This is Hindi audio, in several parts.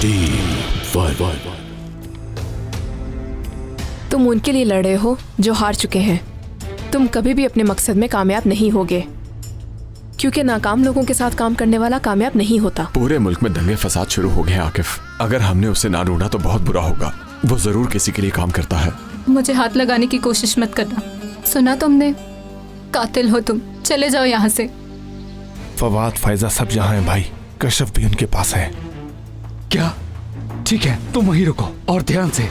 Team fight. तुम उनके लिए लड़ रहे हो जो हार चुके हैं। तुम कभी भी अपने मकसद में कामयाब नहीं होगे, क्योंकि नाकाम लोगों के साथ काम करने वाला कामयाब नहीं होता। पूरे मुल्क में दंगे फसाद शुरू हो गए आकिफ। अगर हमने उसे ना ढूंढा तो बहुत बुरा होगा। वो जरूर किसी के लिए काम करता है। मुझे हाथ लगाने की कोशिश मत करना, सुना तुमने? कातिल हो तुम, चले जाओ यहाँ से। फवाद, फैजा सब यहाँ हैं भाई। कशफ भी उनके पास है। क्या? ठीक है, तुम वहीं रुको और ध्यान से।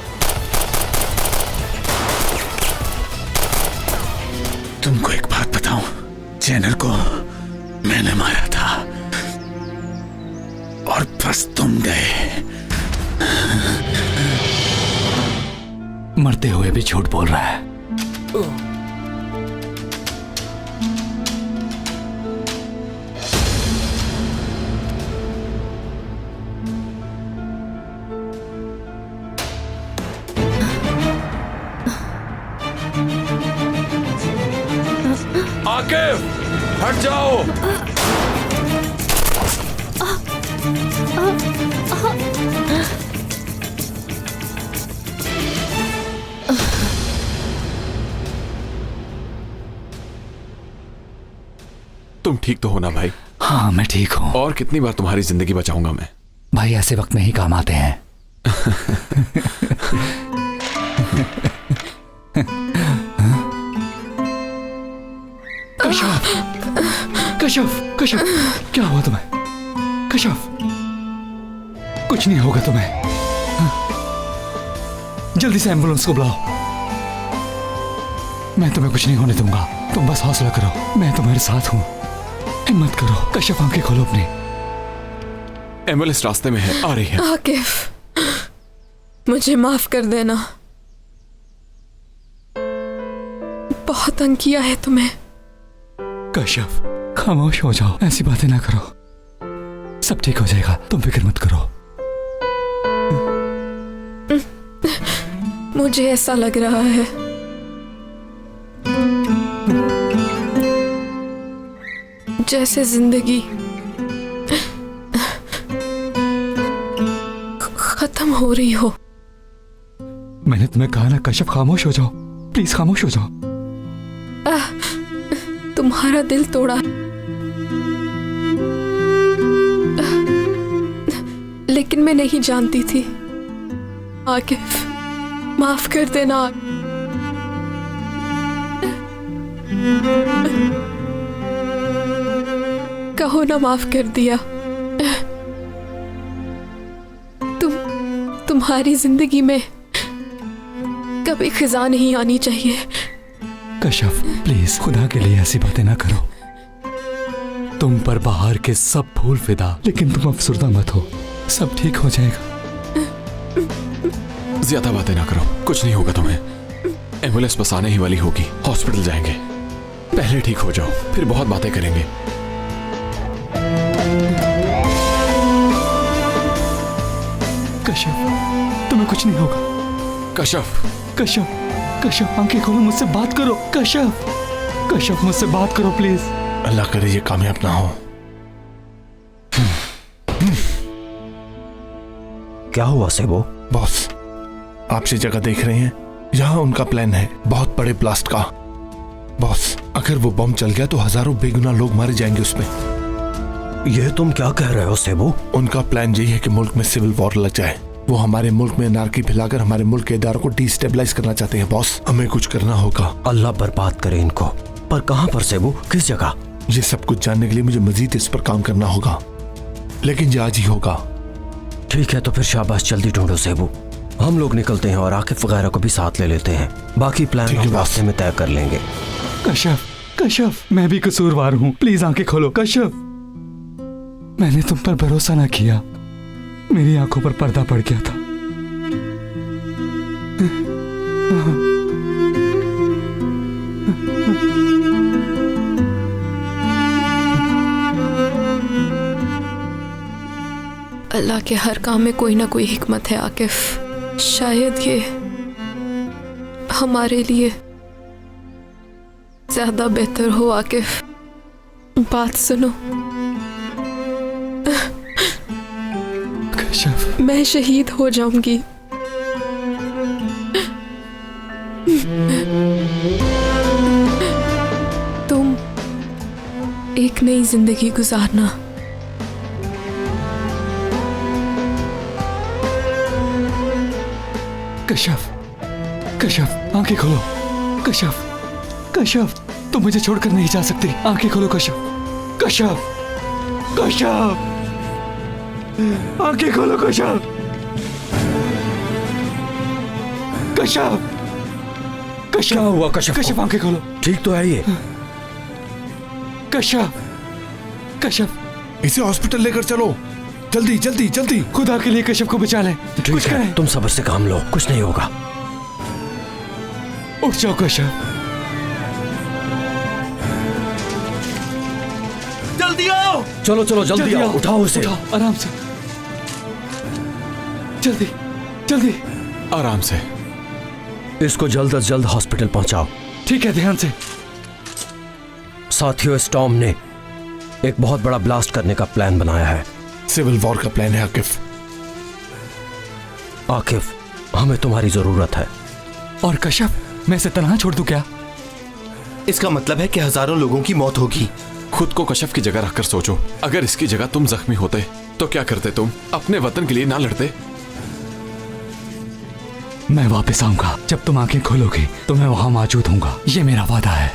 तुमको एक बात बताऊं, चैनल को मैंने मारा था और बस तुम गए। मरते हुए भी झूठ बोल रहा है। आकिफ, हट जाओ। तुम ठीक तो हो ना भाई? हाँ, मैं ठीक हूँ। और कितनी बार तुम्हारी जिंदगी बचाऊंगा मैं? भाई ऐसे वक्त में ही काम आते हैं। कशफ, कशफ, कशफ, क्या हुआ तुम्हें? कशफ, कुछ नहीं होगा तुम्हें। जल्दी से एम्बुलेंस को बुलाओ। मैं तुम्हें कुछ नहीं होने दूंगा, तुम बस हौसला करो, मैं तुम्हारे साथ हूं। हिम्मत करो। कशफ, आंखें खोलो अपनी। एम्बुलेंस रास्ते में है, आ रही है। आकिफ, मुझे माफ कर देना। बहुत तंग किया है तुम्हें। कशफ, खामोश हो जाओ, ऐसी बातें ना करो। सब ठीक हो जाएगा, तुम फिक्र मत करो। मुझे ऐसा लग रहा है जैसे जिंदगी खत्म हो रही हो। मैंने तुम्हें कहा ना कशफ, खामोश हो जाओ, प्लीज खामोश हो जाओ। तुम्हारा दिल तोड़ा, लेकिन मैं नहीं जानती थी। आकिफ, माफ कर देना। कहो ना माफ कर दिया। तुम्हारी जिंदगी में कभी खिजा नहीं आनी चाहिए। कशफ, प्लीज खुदा के लिए ऐसी बातें ना करो। तुम पर बाहर के सब फूल फिदा, लेकिन तुम अफसुर्दा मत हो, सब ठीक हो जाएगा। ज्यादा बातें ना करो, कुछ नहीं होगा तुम्हें। एम्बुलेंस बस आने ही वाली होगी, हॉस्पिटल जाएंगे। पहले ठीक हो जाओ, फिर बहुत बातें करेंगे। कशफ, तुम्हें कुछ नहीं होगा। कशफ, कशफ, कशफ, आंखें खोलो, मुझसे बात करो। कशफ, कशफ, मुझसे बात करो प्लीज। अल्लाह करे ये कामयाब ना हो। क्या हुआ सेबो? बॉस, आप ये जगह देख रहे हैं, यहाँ उनका प्लान है बहुत बड़े ब्लास्ट का। बॉस, अगर वो बम चल गया तो हजारों बेगुनाह लोग मारे जाएंगे उसमें। ये तुम क्या कह रहे हो सेबो? उनका प्लान यही है कि मुल्क में सिविल वॉर लग जाए। वो हमारे मुल्क में नारकी फैलाकर हमारे मुल्क के इदारों को डिस्टेबलाइज करना चाहते हैं। बॉस, हमें कुछ करना होगा। अल्लाह बर्बाद करे इनको। पर कहां पर सेबो, किस जगह? ये सब कुछ जानने के लिए मुझे मजीद इस पर काम करना होगा, लेकिन ये आज ही होगा। ठीक है, तो फिर शाबाश, जल्दी ढूंढो सेबो। हम लोग निकलते हैं और आकिफ वगैरह को भी साथ ले लेते हैं। बाकी प्लान हम रास्ते में तय कर लेंगे। कशफ, कशफ, मैं भी कसूरवार हूँ, प्लीज आंखें खोलो। कशफ, मैंने तुम पर भरोसा ना किया, मेरी आंखों पर पर्दा पड़ गया था। अल्लाह के हर काम में कोई ना कोई हिकमत है आकिफ। शायद ये हमारे लिए ज्यादा बेहतर हो। आकिफ, बात सुनो। कशफ, मैं शहीद हो जाऊंगी। तुम एक नई जिंदगी गुजारना। कश्यप, कश्यप आंखें खोलो। कश्यप, कश्यप तुम मुझे छोड़कर नहीं जा सकती। आंखें खोलो कश्यप, कश्यप, कश्यप आंखें खोलो कश्यप, कश्यप, कश्यप। क्या हुआ कश्यप? कश्यप आंखें खोलो। ठीक तो है ये? कश्यप, कश्यप इसे हॉस्पिटल लेकर चलो, जल्दी जल्दी जल्दी। खुदा के लिए कश्यप को बचा लें। ठीक कुछ है, करें। तुम सब्र से काम लो, कुछ नहीं होगा। उठ जाओ कश्यप। जल्दी आओ। चलो चलो जल्दी आओ, उठाओ उसे। उठाओ, आराम से, जल्दी जल्दी, आराम से। इसको जल्द से जल्द हॉस्पिटल पहुंचाओ। ठीक है, ध्यान से। साथियों, स्टॉर्म ने एक बहुत बड़ा ब्लास्ट करने का प्लान बनाया है। सिविल वॉर का प्लान है आकिफ। आकिफ, हमें तुम्हारी जरूरत है। और कश्यप, मैं इसे तनहा छोड़ दूं क्या? इसका मतलब है कि हजारों लोगों की मौत होगी। खुद को कश्यप की जगह रखकर सोचो, अगर इसकी जगह तुम जख्मी होते तो क्या करते? तुम अपने वतन के लिए ना लड़ते? मैं वापस आऊंगा। जब तुम आंखें खोलोगे तो मैं वहां मौजूद हूंगा। ये मेरा वादा है,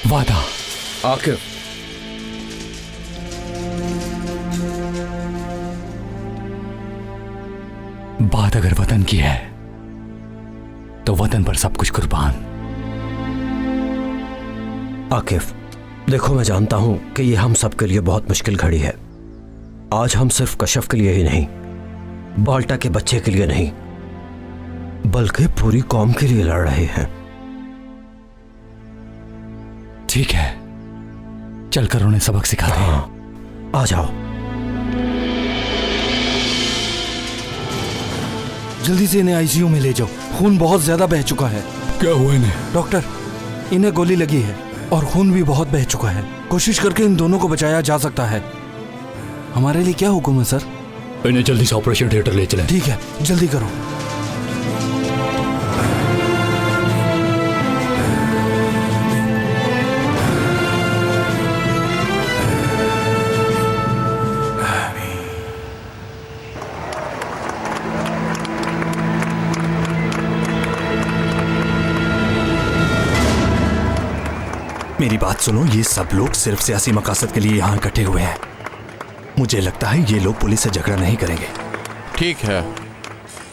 वादा। आकिफ, बात अगर वतन की है तो वतन पर सब कुछ कुर्बान। आकिफ देखो, मैं जानता हूं कि ये हम सब के लिए बहुत मुश्किल घड़ी है। आज हम सिर्फ कश्यप के लिए ही नहीं, बाल्टा के बच्चे के लिए नहीं, बल्कि पूरी कौम के लिए लड़ रहे हैं। ठीक है, चलकर उन्हें सबक सिखाते हैं। हाँ, आ जाओ। जल्दी से इन्हें आईसीयू में ले जाओ, खून बहुत ज्यादा बह चुका है। क्या हुआ इन्हें? डॉक्टर, इन्हें गोली लगी है और खून भी बहुत बह चुका है। कोशिश करके इन दोनों को बचाया जा सकता है। हमारे लिए क्या हुक्म है सर? इन्हें जल्दी से ऑपरेशन थिएटर ले चलें। ठीक है, जल्दी करो। मेरी बात सुनो, ये सब लोग सिर्फ सियासी मकासद के लिए यहाँ इकट्ठे हुए हैं। मुझे लगता है ये लोग पुलिस से झगड़ा नहीं करेंगे। ठीक है,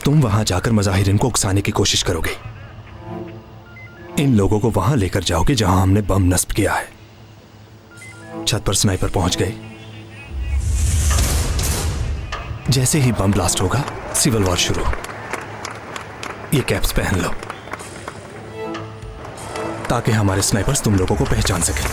तुम वहां जाकर मजाहिरीन को उकसाने की कोशिश करोगे। इन लोगों को वहां लेकर जाओगे जहां हमने बम नस्ब किया है। छत पर स्नाइपर पहुंच गए। जैसे ही बम ब्लास्ट होगा, सिविल वॉर शुरू। ये कैप्स पहन लो ताकि हमारे स्नाइपर्स तुम लोगों को पहचान सकें।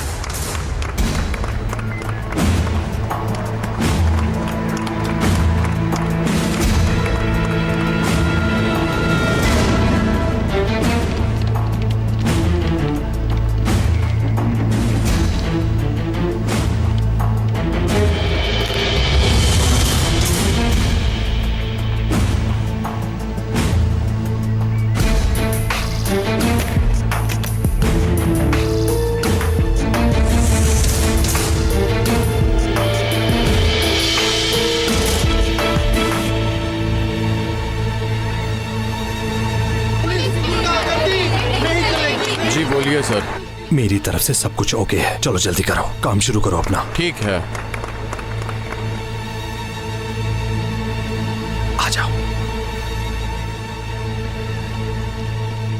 जी बोलिए सर। मेरी तरफ से सब कुछ ओके है। चलो जल्दी करो, काम शुरू करो अपना। ठीक है। आ जाओ।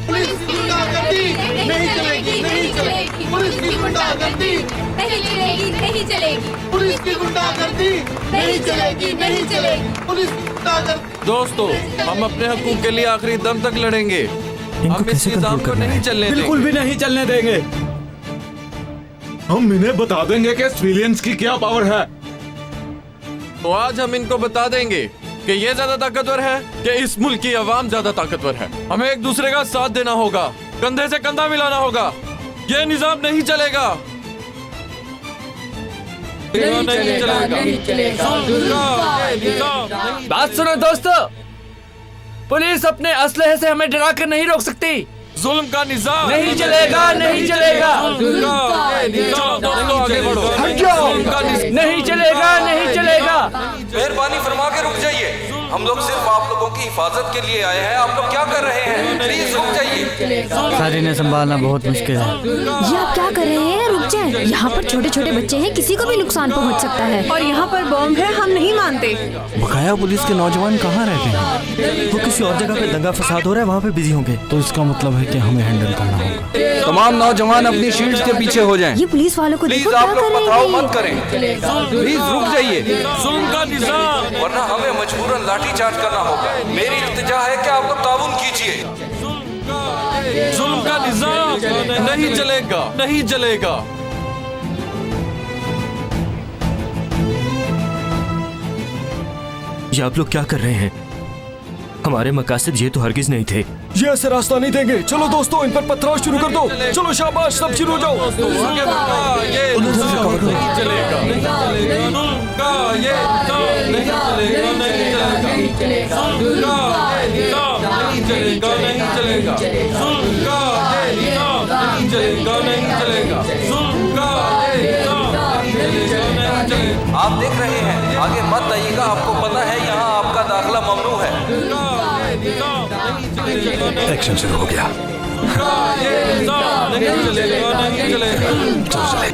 पुलिस की गुंडागर्दी नहीं चलेगी, नहीं चलेगी। पुलिस की गुंडागर्दी नहीं चलेगी, नहीं चलेगी। पुलिस की गुंडागर्दी नहीं चलेगी, नहीं चलेगी। पुलिस की गुंडागर्दी। दोस्तों, हम अपने हकूक के लिए आखिरी दम तक लड़ेंगे। हम इस निजाम को नहीं चलने देंगे। बिल्कुल भी नहीं चलने देंगे। हम इन्हें बता देंगे कि सिविलियंस की क्या पावर है। तो आज हम इनको बता देंगे कि ये ज्यादा ताकतवर है कि इस मुल्क की आवाम ज्यादा ताकतवर है। हमें एक दूसरे का साथ देना होगा, कंधे से कंधा मिलाना होगा। ये निजाम नहीं चलेगा, नहीं चलेगा, नहीं चलेगा। ये निजाम बात सुनो दोस्तों, पुलिस अपने असलहे से हमें डरा कर नहीं रोक सकती। जुल्म का निजाम नहीं चलेगा, नहीं चलेगा। आगे बढ़ो। हट जाओ। नहीं चलेगा, नहीं चलेगा। मेहरबानी फरमा के रुक जाइए। हम लोग सिर्फ आप लोगों की हिफाजत के लिए आए हैं। आप लोग क्या कर रहे हैं? प्लीज रुक जाइए। सर, इन्हें संभालना बहुत मुश्किल है। ये आप क्या कर रहे हैं? रुक जाएं। यहाँ पर छोटे छोटे बच्चे हैं, किसी को भी नुकसान पहुँच सकता है। और यहाँ पर बॉम्ब है, हम नहीं मानते। बकाया पुलिस के नौजवान कहाँ रहते हैं? वो किसी और जगह पे दंगा फसाद हो रहा है, वहाँ पे बिजी होंगे। तो इसका मतलब है कि हमें हैंडल करना होगा। तमाम नौजवान अपनी शील्ड्स के पीछे हो जाएं। ये पुलिस वालों को प्लीज देखो आप क्या लोग कर रहे पथराव हैं। मत करें। प्लीज रुक जाइए, जुल्म का निजाम। वरना हमें मजबूरन लाठीचार्ज करना होगा। मेरी इल्तिजा है कि आप लोग ताउन कीजिए। जुल्म का निजाम नहीं चलेगा, नहीं चलेगा। ये आप लोग क्या कर रहे हैं? हमारे मकासद ये तो हरगिज नहीं थे। ये ऐसे रास्ता नहीं देंगे। चलो दोस्तों, इन पर पथराव शुरू कर दो। चलो शाबाश, सब शुरू हो जाओ। ये निजाम नहीं चलेगा, नहीं चलेगा। जुल्म का ये निजाम नहीं चलेगा, नहीं चलेगा। जुल्म का ये निजाम नहीं चलेगा, नहीं चलेगा। जुल्म का ये निजाम नहीं चलेगा, नहीं चलेगा। जुल्म का ये निजाम नहीं चलेगा, नहीं चलेगा। आप देख रहे हैं, आगे मत आइएगा। आपको पता है यहाँ आपका दाखिला ममनू है। एक्शन शुरू हो गया। ये निजाम नहीं चलेगा, नहीं चलेगा। चलो चले।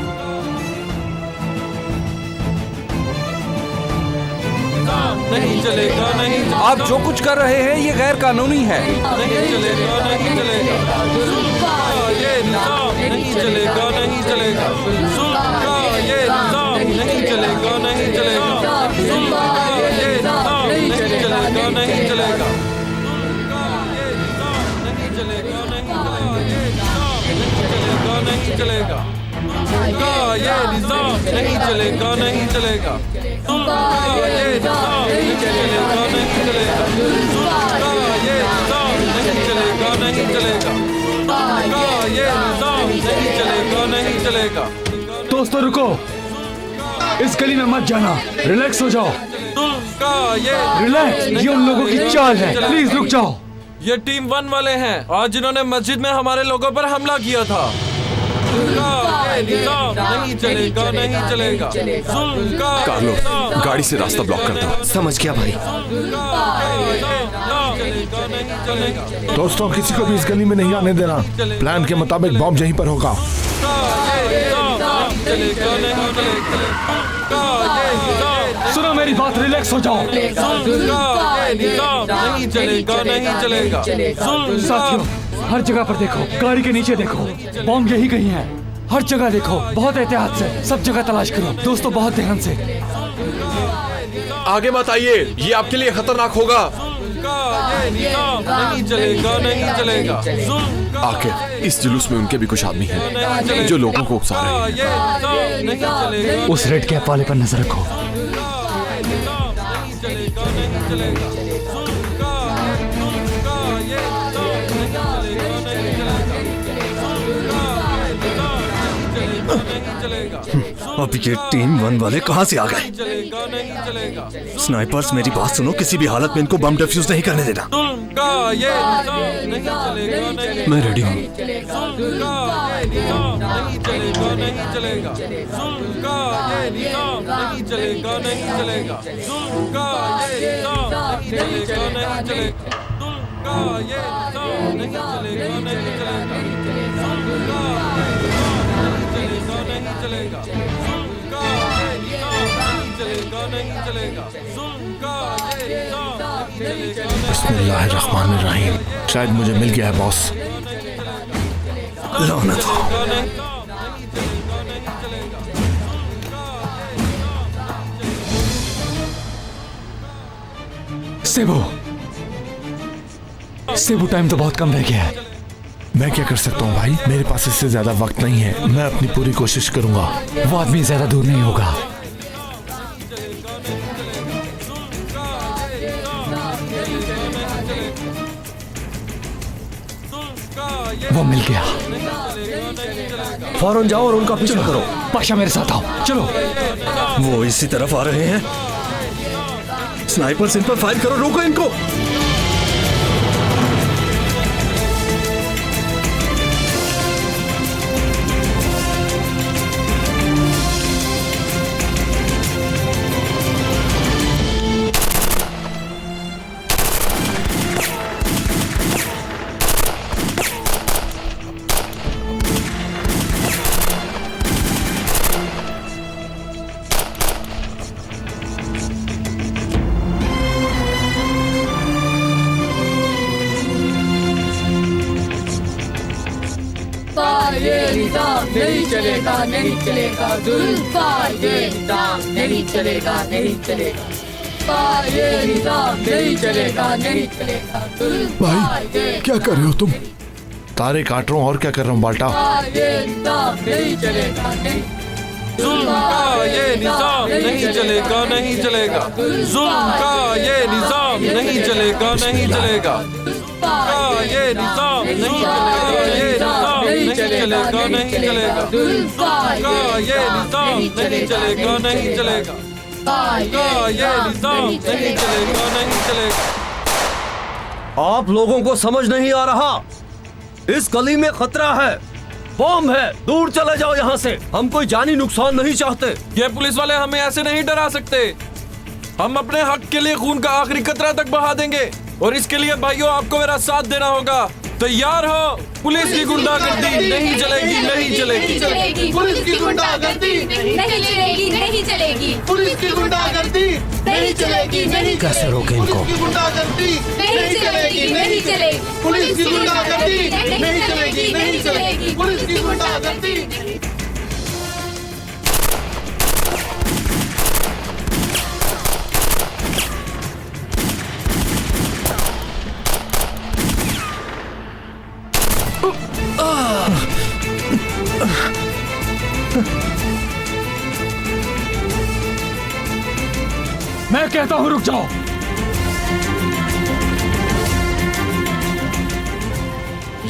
नहीं चलेगा, नहीं चलेगा। आप जो कुछ कर रहे हैं ये गैर कानूनी है। नहीं चलेगा, नहीं चलेगा। जुल्म का ये निजाम नहीं चलेगा, नहीं चलेगा। जुल्म का ये निजाम नहीं चलेगा, नहीं चलेगा। जुल्म का ये निजाम नहीं चलेगा, नहीं चलेगा। नहीं चलेगा, ये निजाम नहीं चलेगा, नहीं चलेगा। जुल्म का ये निजाम नहीं चलेगा, नहीं चलेगा। जुल्म का ये निजाम नहीं चलेगा, नहीं चलेगा। जुल्म का ये निजाम नहीं चलेगा, नहीं चलेगा। दोस्तों रुको, इस गली में मत जाना। रिलैक्स हो जाओ। जुल्म का ये रिलैक्स, ये उन लोगों की चाल है। प्लीज रुक जाओ। ये टीम 1 वाले हैं, आज जिन्होंने मस्जिद में हमारे लोगों पर हमला किया था। ये निजाम नहीं चलेगा, नहीं चलेगा। जुल्म का कार्लो, गाड़ी से रास्ता ब्लॉक कर दो। समझ गया भाई। नहीं चलेगा। दोस्तों, किसी को भी इस गली में नहीं आने देना। प्लान के मुताबिक बॉम्ब यहीं पर होगा। सुनो मेरी बात, रिलैक्स हो जाओ। नहीं चलेगा, नहीं चलेगा। साथियों, हर जगह पर देखो, गाड़ी के नीचे देखो, बॉम्ब यही कहीं है। हर जगह देखो, बहुत एहतियात से, सब जगह तलाश करो। दोस्तों, बहुत ध्यान से। आगे मत आइए, ये आपके लिए खतरनाक होगा। ये निजाम नहीं चलेगा, नहीं चलेगा। आके इस जुलूस में उनके भी कुछ आदमी हैं जो लोगों को उकसा रहे हैं। ये निजाम नहीं चलेगा। उस रेड कैप वाले पर नजर रखो। नहीं चलेगा, नहीं चलेगा। जुल्म का ये निजाम नहीं चलेगा, नहीं चलेगा। जुल्म का ये निजाम नहीं चलेगा, नहीं चलेगा। अब ये टीम 1 वाले कहाँ से आ गए? नहीं चलेगा, नहीं चलेगा। स्नाइपर्स, मेरी बात सुनो, किसी भी हालत में इनको बम डिफ्यूज नहीं करने देना। जुल्म का ये निजाम नहीं चलेगा, नहीं। मैं रेडी हूँ। जुल्म का ये निजाम नहीं चलेगा, नहीं चलेगा। जुल्म का ये निजाम नहीं चलेगा, नहीं चलेगा। जुल्म का ये निजाम नहीं चलेगा, नहीं चलेगा। जुल्म का ये निजाम नहीं चलेगा, नहीं चलेगा। जुल्म का ये निजाम नहीं चलेगा, नहीं चलेगा। जुल्म का ये निजाम नहीं चलेगा, नहीं चलेगा। जुल्म का ये निजाम नहीं चलेगा, नहीं। बिस्मिल्लाहिर्रहमानिर्रहीम। शायद मुझे मिल गया है बॉस। लानत हो। सेबू, सेबू, टाइम तो बहुत कम रह गया है। मैं क्या कर सकता हूँ भाई, मेरे पास इससे ज्यादा वक्त नहीं है। मैं अपनी पूरी कोशिश करूंगा। वो आदमी ज्यादा दूर नहीं होगा। वो मिल गया। फौरन जाओ और उनका पीछा करो। पाशा, मेरे साथ आओ, चलो। वो इसी तरफ आ रहे हैं। स्नाइपर से इन पर फायर करो, रोको इनको। ये निजाम नहीं चलेगा, नहीं चलेगा, जुल्म का ये निजाम नहीं चलेगा, नहीं चलेगा, ये निजाम नहीं चलेगा, नहीं चलेगा, जुल्म भाई क्या कर रहे हो तुम? तारे काट रहा हूँ और क्या कर रहा हूँ बाल्टा? ये निजाम नहीं चलेगा, नहीं जुल्म का ये निजाम नहीं चलेगा, नहीं चलेगा, जुल्म का ये निजाम नहीं चलेगा, नहीं चलेगा, का ये निजाम नहीं चलेगा, नहीं चलेगा, का ये निजाम नहीं चलेगा, नहीं चलेगा, का ये निजाम नहीं चलेगा, नहीं चलेगा। आप लोगों को समझ नहीं आ रहा, इस गली में खतरा है, बम है, दूर चले जाओ यहाँ से। हम कोई जानी नुकसान नहीं चाहते। ये पुलिस वाले हमें ऐसे नहीं डरा सकते। हम अपने हक के लिए खून का आखिरी कतरा तक बहा देंगे और इसके लिए भाइयों आपको मेरा साथ देना होगा। तैयार हो? पुलिस की गुंडागर्दी नहीं चलेगी, नहीं चलेगी, पुलिस की गुंडागर्दी नहीं चलेगी, नहीं चलेगी, पुलिस की गुंडागर्दी नहीं चलेगी, नहीं कैसे रोके इनको? पुलिस की गुंडागर्दी नहीं चलेगी, नहीं चलेगी, पुलिस की गुंडागर्दी नहीं चलेगी, नहीं चलेगी, पुलिस की गुंडागर्दी। मैं कहता हूं रुक जाओ।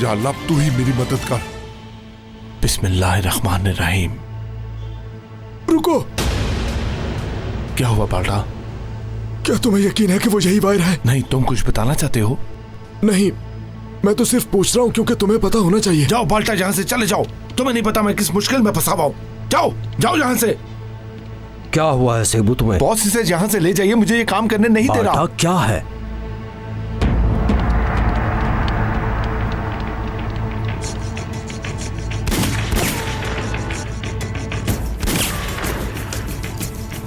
या अल्लाह तू ही मेरी मदद कर। बिस्मिल्लाहिर्रहमानिर्रहीम। रुको, क्या हुआ बाल्टा? क्या तुम्हें यकीन है कि वो यही वायर है? नहीं, तुम कुछ बताना चाहते हो? नहीं, मैं तो सिर्फ पूछ रहा हूँ क्योंकि तुम्हें पता होना चाहिए। जाओ बाल्टा, यहाँ से चले जाओ। तुम्हें नहीं पता मैं किस मुश्किल में फंसा हुआ हूँ। जाओ जाओ यहाँ से। क्या हुआ है सेबू तुम्हें? बॉस इसे यहाँ से ले जाइए, मुझे ये काम करने नहीं दे रहा। क्या है?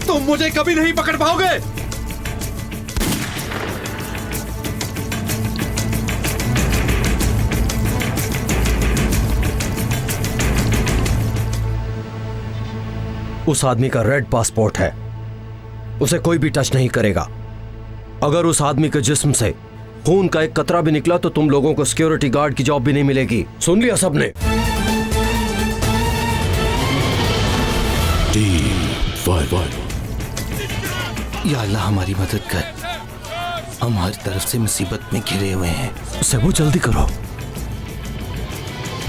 तुम मुझे कभी नहीं पकड़ पाओगे। उस आदमी का रेड पासपोर्ट है, उसे कोई भी टच नहीं करेगा। अगर उस आदमी के जिस्म से खून का एक कतरा भी निकला तो तुम लोगों को सिक्योरिटी गार्ड की जॉब भी नहीं मिलेगी। सुन लिया सबने? या अल्लाह हमारी मदद कर, हमारी तरफ से मुसीबत में घिरे हुए हैं। सेबू जल्दी करो।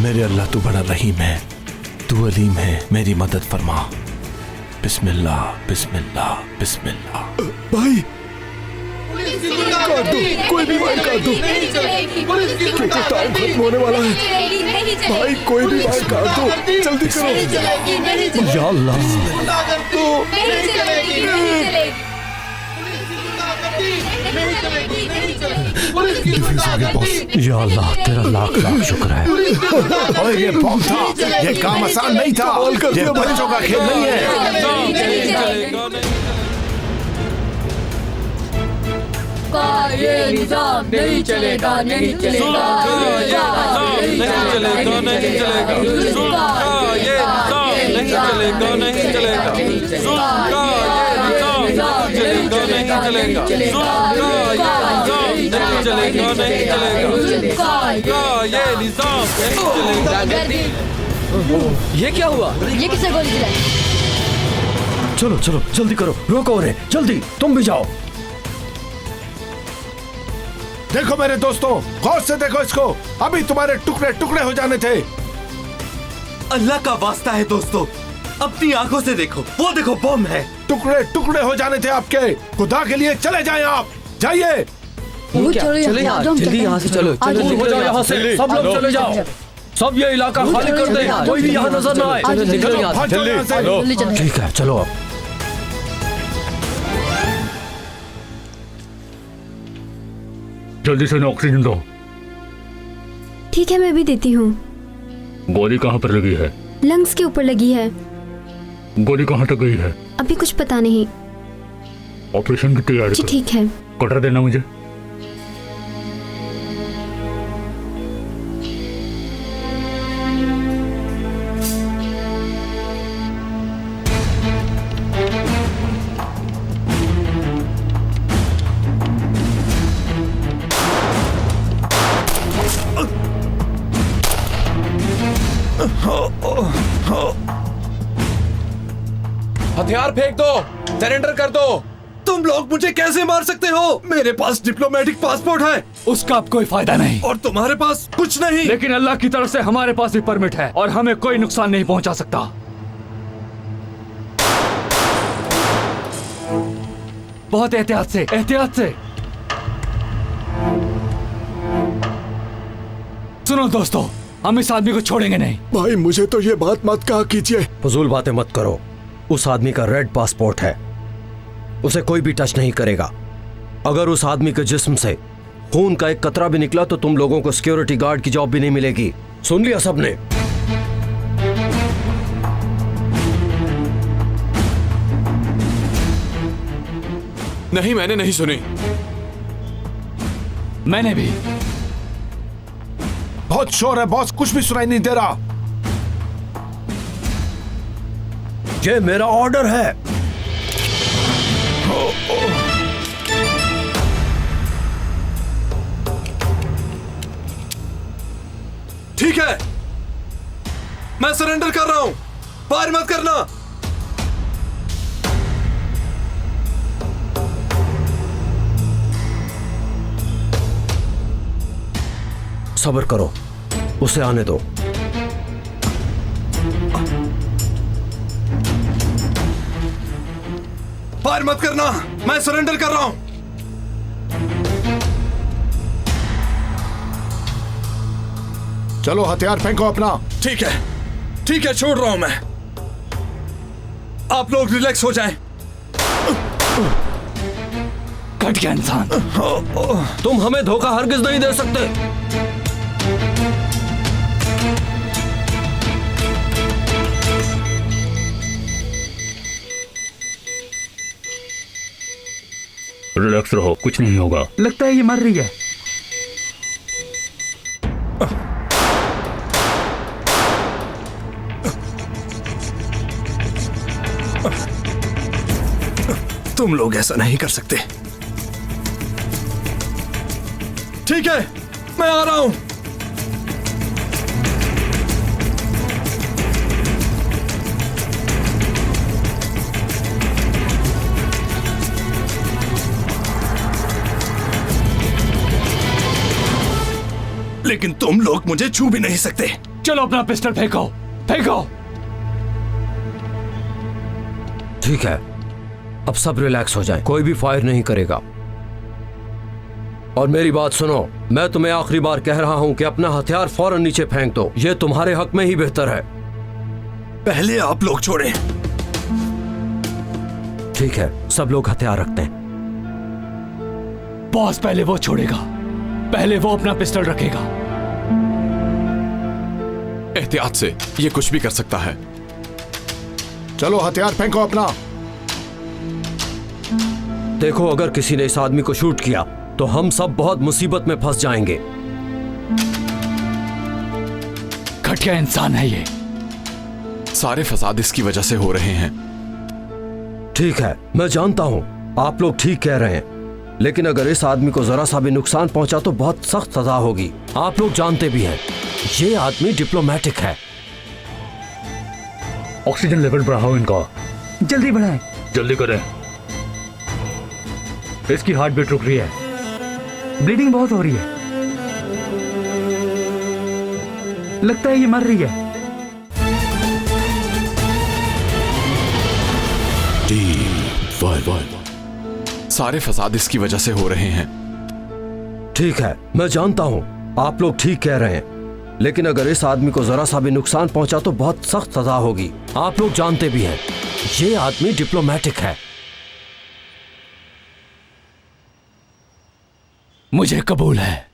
मेरे अल्लाह तू बड़ा रहीम है, तू अलीम है, मेरी मदद फरमा। बिस्मिल्लाह बिस्मिल्लाह बिस्मिल्लाह। भाई पुलिस की काट दो, कोई भी वायर काट दो, नहीं चलेगी, पुलिस की क्योंकि टाइम खत्म होने वाला है। नहीं चलेगी, भाई कोई भी वायर काट दो, जल्दी करो। नहीं चलेगी, नहीं चलेगी, या अल्लाह, गुंडागर्दी नहीं चलेगी, नहीं चलेगी, नहीं चलेगी, नहीं चलेगी, पुलिस की गुंडागर्दी। या अल्लाह तेरा लाख लाख शुक्र है। ओए ये बम था, ये काम आसान नहीं था, ये बच्चों का खेल नहीं है। ये निजाम नहीं चलेगा, नहीं चलेगा, नहीं चलेगा, नहीं चलेगा, जुल्म का ये निजाम नहीं चलेगा, नहीं चलेगा, जुल्म का ये निजाम नहीं चलेगा, नहीं चलेगा, जुल्म का ये निजाम नहीं चलेगा, नहीं चलेगा, जुल्म का ये निजाम नहीं चलेगा। ये क्या हुआ? ये किसे गोली चलाई? चलो चलो जल्दी करो, रोको उन्हें, जल्दी तुम भी जाओ। देखो मेरे दोस्तों, गौर से देखो इसको, अभी तुम्हारे टुकड़े टुकड़े हो जाने थे। अल्लाह का वास्ता है दोस्तों, अपनी आंखों से देखो, वो देखो बम है, टुकड़े टुकड़े हो जाने थे आपके। खुदा के लिए चले जाएं आप, जाइए। चले जल्दी यहाँ से चलो, चलो निकलो यहाँ से, सब लोग चले जाओ, सब ये इलाका खाली कर दे, कोई भी यहाँ नजर ना आए। निकलो यहाँ से जल्दी। ठीक है चलो अब। जल्दी से ऑक्सीजन दो। ठीक है मैं भी देती हूँ। गोली कहाँ पर लगी है? लंग्स के ऊपर लगी है। गोली कहाँ तक गई है? अभी कुछ पता नहीं। ऑपरेशन की तैयारी जी ठीक है। कटर देना मुझे। हथियार फेंक दो, सरेंडर कर दो। तुम लोग मुझे कैसे मार सकते हो? मेरे पास डिप्लोमेटिक पासपोर्ट है। उसका अब कोई फायदा नहीं। और तुम्हारे पास कुछ नहीं। लेकिन अल्लाह की तरफ से हमारे पास भी परमिट है और हमें कोई नुकसान नहीं पहुंचा सकता। बहुत एहतियात से, एहतियात से। सुनो दोस्तों, हम इस आदमी को छोड़ेंगे नहीं। भाई मुझे तो ये बात मत कहा कीजिए। फजूल बातें मत करो। उस आदमी का रेड पासपोर्ट है, उसे कोई भी टच नहीं करेगा। अगर उस आदमी के जिस्म से खून का एक कतरा भी निकला तो तुम लोगों को सिक्योरिटी गार्ड की जॉब भी नहीं मिलेगी। सुन लिया सबने? नहीं, मैंने नहीं सुनी। मैंने भी। बहुत शोर है बॉस, कुछ भी सुनाई नहीं दे रहा। ये मेरा ऑर्डर है। ठीक है, मैं सरेंडर कर रहा हूं, फायर मत करना। सब्र करो, उसे आने दो। फायर मत करना, मैं सरेंडर कर रहा हूं। चलो हथियार फेंको अपना। ठीक है, ठीक है, छोड़ रहा हूं मैं। आप लोग रिलैक्स हो जाएं। घटिया इंसान। तुम हमें धोखा हरगिज नहीं दे सकते। रिलैक्स रहो, कुछ नहीं होगा। लगता है ये मर रही है। तुम लोग ऐसा नहीं कर सकते। ठीक है, मैं आ रहा हूं। लेकिन तुम लोग मुझे छू भी नहीं सकते। चलो अपना पिस्टल फेंको, फेंको। ठीक है, अब सब रिलैक्स हो जाएं, कोई भी फायर नहीं करेगा। और मेरी बात सुनो, मैं तुम्हें आखिरी बार कह रहा हूं कि अपना हथियार फौरन नीचे फेंक दो। यह तुम्हारे हक में ही बेहतर है। पहले आप लोग छोड़ें। ठीक है, सब लोग हथियार रखते हैं। बॉस पहले वो छोड़ेगा, पहले वो अपना पिस्टल रखेगा। एहतियात से, ये कुछ भी कर सकता है। चलो हथियार फेंको अपना। देखो, अगर किसी ने इस आदमी को शूट किया तो हम सब बहुत मुसीबत में फंस जाएंगे। घटिया इंसान है ये। सारे फसाद इसकी वजह से हो रहे हैं। ठीक है, मैं जानता हूं आप लोग ठीक कह रहे हैं, लेकिन अगर इस आदमी को जरा सा भी नुकसान पहुंचा तो बहुत सख्त सजा होगी। आप लोग जानते भी हैं, ये आदमी डिप्लोमेटिक है। ऑक्सीजन लेवल बढ़ाओ इनका। जल्दी बढ़ाएं। जल्दी करें। इसकी हार्ट बीट रुक रही है, ब्लीडिंग बहुत हो रही है। लगता है ये मर रही है। टीम सारे फसाद इसकी वजह से हो रहे हैं। ठीक है, मैं जानता हूं आप लोग ठीक कह रहे हैं, लेकिन अगर इस आदमी को जरा सा भी नुकसान पहुंचा तो बहुत सख्त सजा होगी। आप लोग जानते भी हैं ये आदमी डिप्लोमेटिक है। मुझे कबूल है।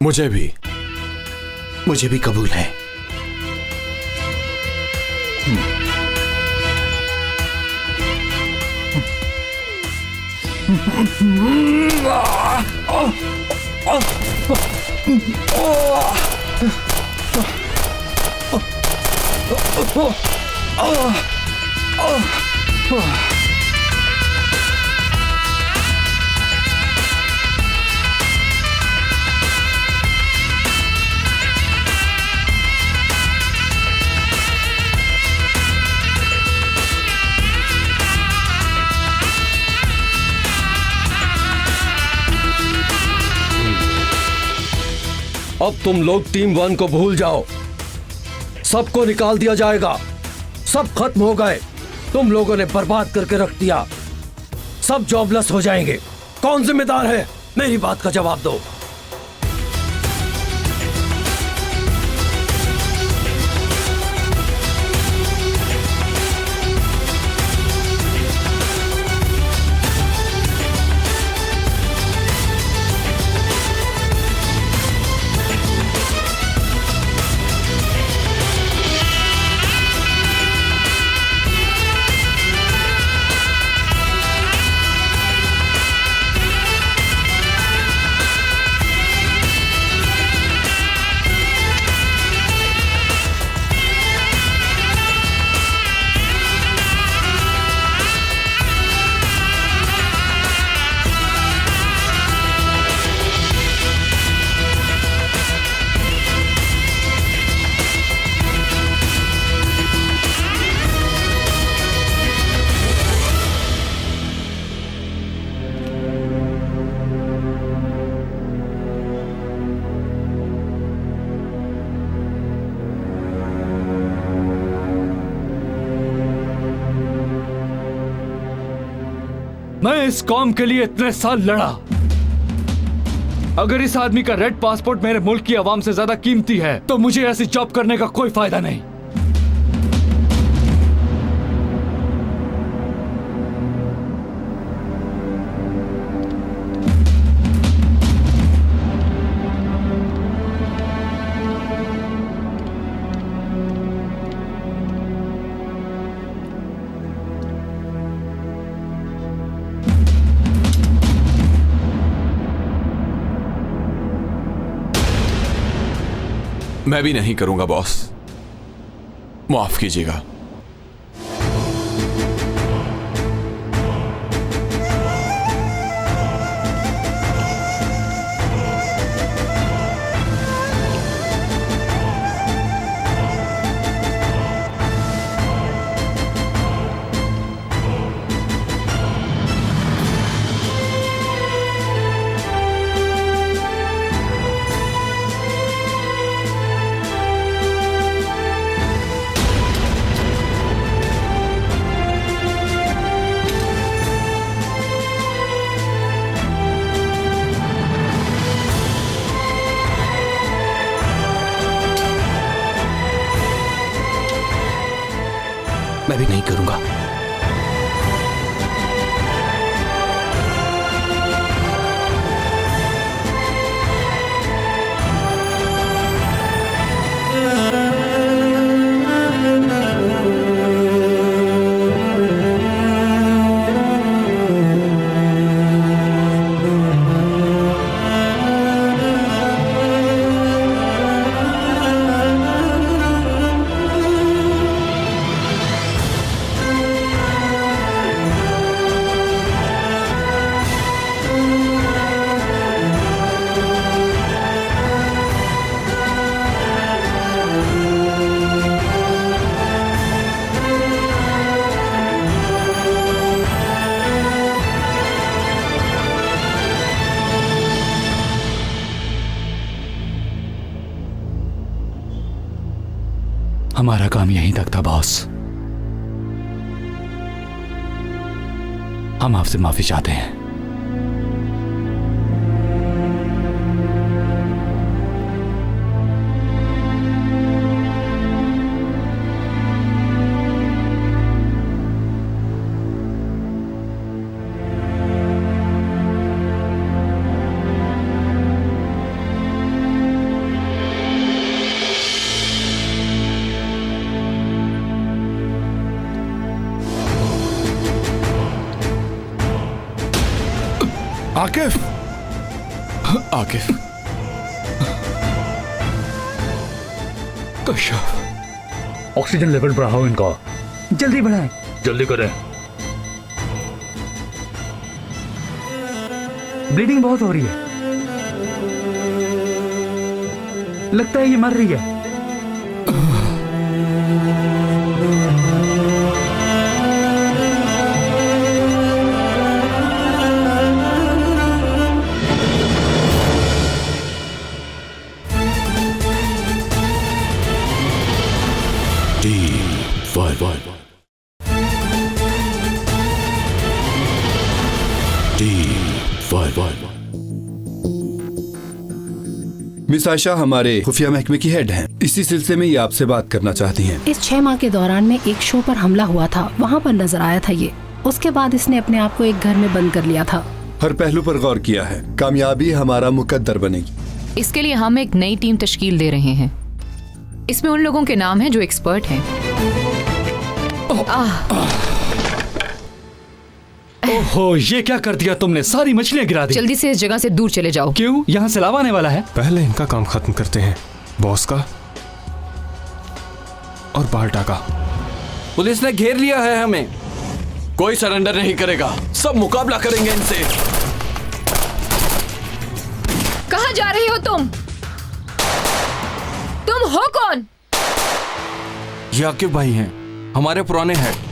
मुझे भी कबूल है। अब तुम लोग टीम 1 को भूल जाओ, सबको निकाल दिया जाएगा। सब खत्म हो गए, तुम लोगों ने बर्बाद करके रख दिया, सब जॉबलेस हो जाएंगे। कौन जिम्मेदार है? मेरी बात का जवाब दो। मैं इस कौम के लिए इतने साल लड़ा। अगर इस आदमी का रेड पासपोर्ट मेरे मुल्क की आवाम से ज्यादा कीमती है तो मुझे ऐसी जॉब करने का कोई फायदा नहीं। मैं भी नहीं करूंगा बॉस, माफ कीजिएगा। मैं भी नहीं करूंगा। हमारा काम यहीं तक था बॉस। हम आपसे माफी चाहते हैं। आकिफ, आकिफ, कश्यप, ऑक्सीजन लेवल बढ़ाओ इनका। जल्दी बढ़ाएं। जल्दी करें। ब्लीडिंग बहुत हो रही है, लगता है ये मर रही है। मिस आयशा हमारे खुफिया महकमे की हेड हैं। इसी सिलसिले में ये आपसे बात करना चाहती हैं। इस 6 माह के दौरान में एक शो पर हमला हुआ था, वहाँ पर नजर आया था ये। उसके बाद इसने अपने आप को एक घर में बंद कर लिया था। हर पहलू पर गौर किया है, कामयाबी हमारा मुकद्दर बनेगी। इसके लिए हम एक नई टीम तश्कील दे रहे हैं। इसमें उन लोगों के नाम हैं जो एक्सपर्ट हैं। ओहो, ये क्या कर दिया तुमने? सारी मछलियां गिरा दी। जल्दी से इस जगह से दूर चले जाओ। क्यों? यहाँ से लावा आने वाला है। पहले इनका काम खत्म करते हैं, बॉस का और बाल्टा का। पुलिस ने घेर लिया है हमें। कोई सरेंडर नहीं करेगा, सब मुकाबला करेंगे इनसे। कहाँ जा रही हो तुम? तुम हो कौन? ये आकिब भाई हैं, हमारे पुराने हेड।